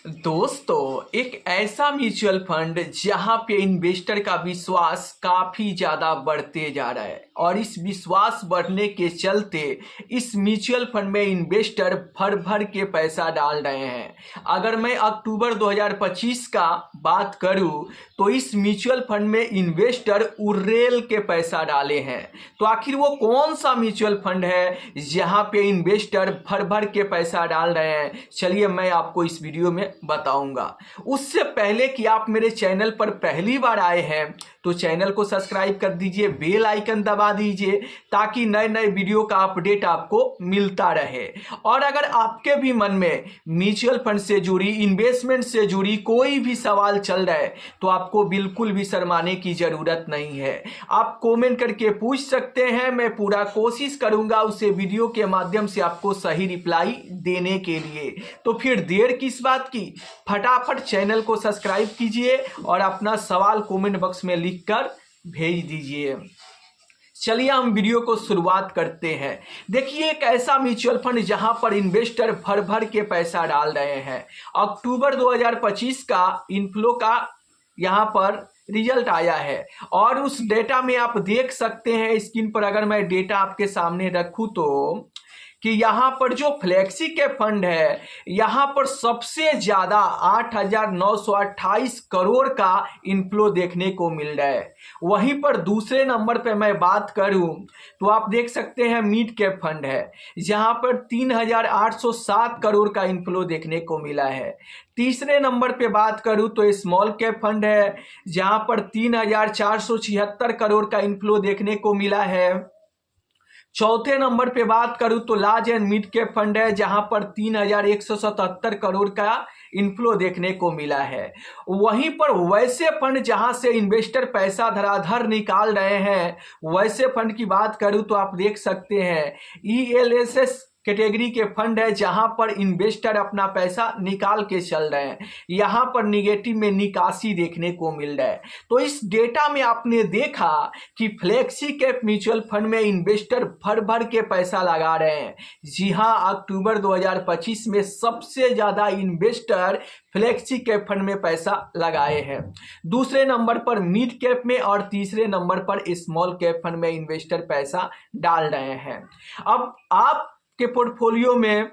दोस्तों, एक ऐसा म्यूचुअल फंड जहां पे इन्वेस्टर का विश्वास काफी ज्यादा बढ़ते जा रहा है और इस विश्वास बढ़ने के चलते इस म्यूचुअल फंड में इन्वेस्टर भर भर के पैसा डाल रहे हैं। अगर मैं अक्टूबर 2025 का बात करूं तो इस म्यूचुअल फंड में इन्वेस्टर उर्रेल के पैसा डाले हैं। तो आखिर वो कौन सा म्यूचुअल फंड है जहां पे इन्वेस्टर भर भर के पैसा डाल रहे हैं, चलिए मैं आपको इस वीडियो में बताऊंगा। उससे पहले कि आप मेरे चैनल पर पहली बार आए हैं तो चैनल को सब्सक्राइब कर दीजिए, बेल आइकन दबा दीजिए ताकि नए नए वीडियो का अपडेट आपको मिलता रहे। और अगर आपके भी मन में म्यूचुअल फंड से जुड़ी, इन्वेस्टमेंट से जुड़ी कोई भी सवाल चल रहा है तो आपको बिल्कुल भी शर्माने की जरूरत नहीं है। आप कमेंट करके पूछ सकते हैं, मैं पूरा कोशिश करूंगा उसे वीडियो के माध्यम से आपको सही रिप्लाई देने के लिए। तो फिर देर किस बात की, फटाफट चैनल को सब्सक्राइब कीजिए और अपना सवाल कमेंट बॉक्स में लिखकर भेज दीजिए। चलिए हम वीडियो को शुरुआत करते हैं। देखिए, एक ऐसा म्यूचुअल फंड जहां पर इन्वेस्टर भर भर के पैसा डाल रहे हैं। अक्टूबर 2025 का इनफ्लो का यहां पर रिजल्ट आया है और उस डेटा में आप देख सकते हैं स्क्रीन पर, अगर मैं डेटा आपके सामने रखूं तो, कि यहाँ पर जो फ्लेक्सी कैप फंड है यहाँ पर सबसे ज्यादा 8,928 करोड़ का इनफ्लो देखने को मिल रहा है। वहीं पर दूसरे नंबर पे मैं बात करूं तो आप देख सकते हैं मिड कैप फंड है जहां पर 3,807 करोड़ का इनफ्लो देखने को मिला है। तीसरे नंबर पे बात करूं तो स्मॉल कैप फंड है जहां पर 3,476 करोड़ का इनफ्लो देखने को मिला है। चौथे नंबर पे बात करूं तो large and mid cap fund है जहां पर 3,177 करोड़ का इनफ्लो देखने को मिला है। वहीं पर वैसे फंड जहां से इन्वेस्टर पैसा धड़ाधड़ निकाल रहे हैं, वैसे फंड की बात करूं तो आप देख सकते हैं ELSS कैटेगरी के फंड है जहां पर इन्वेस्टर अपना पैसा निकाल के चल रहे हैं। यहां पर निगेटिव में निकासी देखने को मिल रहा है। तो इस डेटा में आपने देखा कि फ्लेक्सी कैप म्यूचुअल फंड में इन्वेस्टर भर भर के पैसा लगा रहे हैं। जी हां, अक्टूबर 2025 में सबसे ज्यादा इन्वेस्टर फ्लेक्सी कैप फंड में पैसा लगाए हैं। दूसरे नंबर पर मिड कैप में और तीसरे नंबर पर स्मॉल कैप फंड में इन्वेस्टर पैसा डाल रहे हैं। अब आप के पोर्टफोलियो में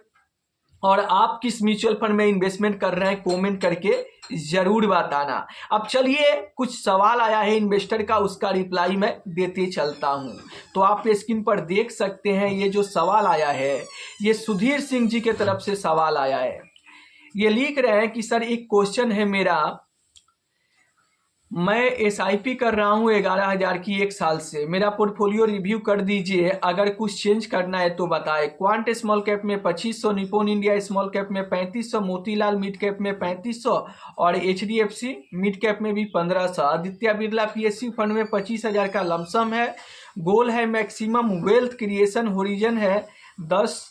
और आप किस म्यूचुअल फंड में इन्वेस्टमेंट कर रहे हैं कमेंट करके जरूर बताना। अब चलिए, कुछ सवाल आया है इन्वेस्टर का, उसका रिप्लाई मैं देते चलता हूं। तो आप स्क्रीन पर देख सकते हैं ये जो सवाल आया है ये सुधीर सिंह जी के तरफ से सवाल आया है। ये लिख रहे हैं कि सर एक क्वेश्चन है मेरा, मैं SIP कर रहा हूँ 11,000 की 1 साल से, मेरा पोर्टफोलियो रिव्यू कर दीजिए, अगर कुछ चेंज करना है तो बताए। क्वांट स्मॉल कैप में 2500, निप्पॉन इंडिया स्मॉल कैप में 3500, मोतीलाल मिड कैप में 3500 और HDFC मिड कैप में भी 1500। आदित्य बिरला PSU फंड में 25,000 का लमसम है। गोल है मैक्सिमम वेल्थ क्रिएशन, होरिजन है 10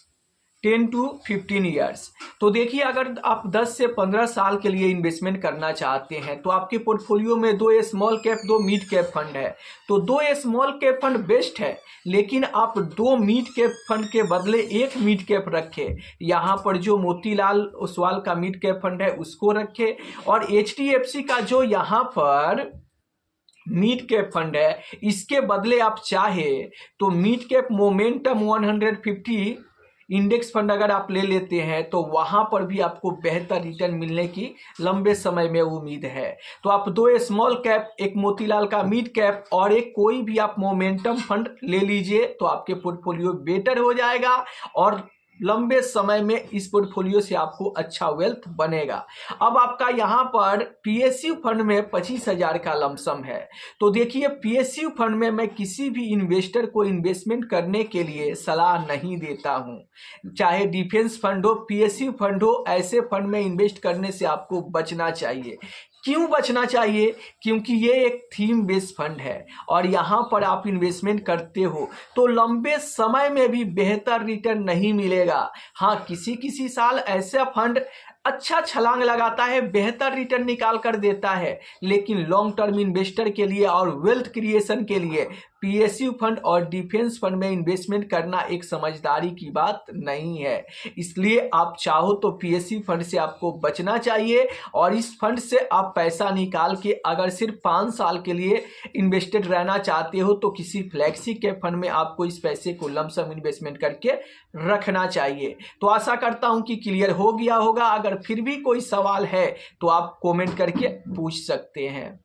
to 15 ईयर्स। तो देखिए, अगर आप 10 से 15 साल के लिए इन्वेस्टमेंट करना चाहते हैं तो आपके पोर्टफोलियो में 2 small cap 2 mid cap fund है। तो 2 स्मॉल कैप फंड बेस्ट है, लेकिन आप 2 मिड कैप फंड के बदले 1 मिड कैप रखें। यहाँ पर जो मोतीलाल ओसवाल का मिड कैप फंड है उसको रखें और HDFC का जो यहाँ पर मिड कैप फंड है इसके बदले आप चाहे तो mid cap momentum 150 index fund अगर आप ले लेते हैं तो वहां पर भी आपको बेहतर रिटर्न मिलने की लंबे समय में उम्मीद है। तो आप 2 स्मॉल कैप, एक मोतीलाल का मिड कैप और एक कोई भी आप मोमेंटम फंड ले लीजिए तो आपके पोर्टफोलियो बेटर हो जाएगा और लंबे समय में इस पोर्टफोलियो से आपको अच्छा वेल्थ बनेगा। अब आपका यहाँ पर PSU फंड में 25,000 का लमसम है। तो देखिए, PSU फंड में मैं किसी भी इन्वेस्टर को इन्वेस्टमेंट करने के लिए सलाह नहीं देता हूँ। चाहे डिफेंस फंड हो, PSU फंड हो, ऐसे फंड में इन्वेस्ट करने से आपको बचना चाहिए। क्यों बचना चाहिए? क्योंकि ये एक थीम बेस्ड फंड है और यहाँ पर आप इन्वेस्टमेंट करते हो तो लंबे समय में भी बेहतर रिटर्न नहीं मिलेगा। हाँ, किसी साल ऐसा फंड अच्छा छलांग लगाता है, बेहतर रिटर्न निकाल कर देता है, लेकिन लॉन्ग टर्म इन्वेस्टर के लिए और वेल्थ क्रिएशन के लिए पीएसयू फंड और डिफेंस फंड में इन्वेस्टमेंट करना एक समझदारी की बात नहीं है। इसलिए आप चाहो तो पीएसयू फंड से आपको बचना चाहिए और इस फंड से आप पैसा निकाल के अगर सिर्फ 5 साल के लिए इन्वेस्टेड रहना चाहते हो तो किसी फ्लैक्सी कैप फंड में आपको इस पैसे को लमसम इन्वेस्टमेंट करके रखना चाहिए। तो आशा करता हूं कि क्लियर हो गया होगा। अगर फिर भी कोई सवाल है तो आप कमेंट करके पूछ सकते हैं।